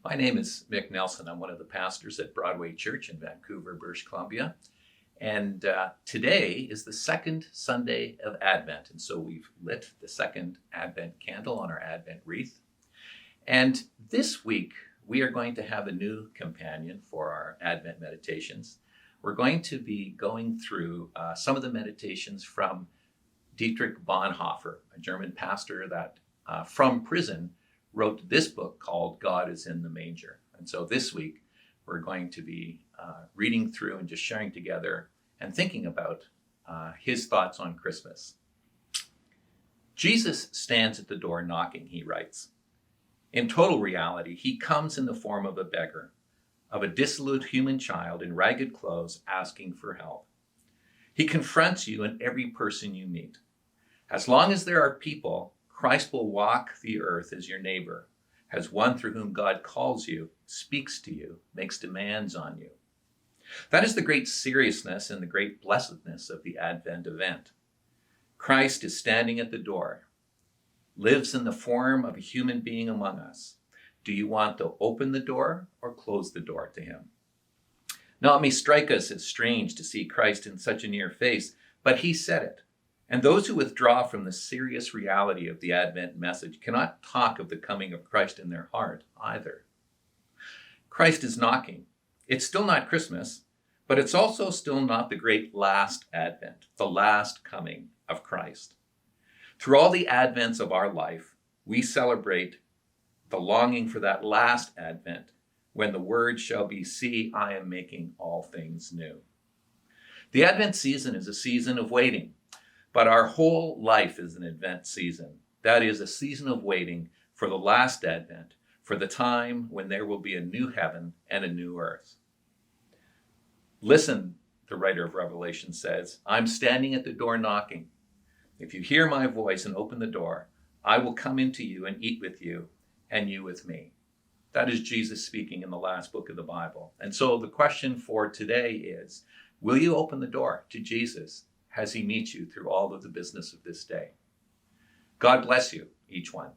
My name is Mick Nelson. I'm one of the pastors at Broadway Church in Vancouver, British Columbia. And today is the second Sunday of Advent. And so we've lit the second Advent candle on our Advent wreath. And this week, we are going to have a new companion for our Advent meditations. We're going to be going through some of the meditations from Dietrich Bonhoeffer, a German pastor that from prison wrote this book called God is in the Manger. And so this week, we're going to be reading through and just sharing together and thinking about his thoughts on Christmas. Jesus stands at the door knocking, he writes. In total reality, he comes in the form of a beggar, of a dissolute human child in ragged clothes asking for help. He confronts you and every person you meet. As long as there are people, Christ will walk the earth as your neighbor, as one through whom God calls you, speaks to you, makes demands on you. That is the great seriousness and the great blessedness of the Advent event. Christ is standing at the door, lives in the form of a human being among us. Do you want to open the door or close the door to him? Now, it may strike us as strange to see Christ in such a near face, but he said it. And those who withdraw from the serious reality of the Advent message cannot talk of the coming of Christ in their heart either. Christ is knocking. It's still not Christmas, but it's also still not the great last Advent, the last coming of Christ. Through all the Advents of our life, we celebrate the longing for that last Advent when the word shall be, "See, I am making all things new." The Advent season is a season of waiting. But our whole life is an Advent season. That is a season of waiting for the last Advent, for the time when there will be a new heaven and a new earth. Listen, the writer of Revelation says, I'm standing at the door knocking. If you hear my voice and open the door, I will come into you and eat with you, and you with me. That is Jesus speaking in the last book of the Bible. And so the question for today is, will you open the door to Jesus as he meets you through all of the business of this day? God bless you, each one.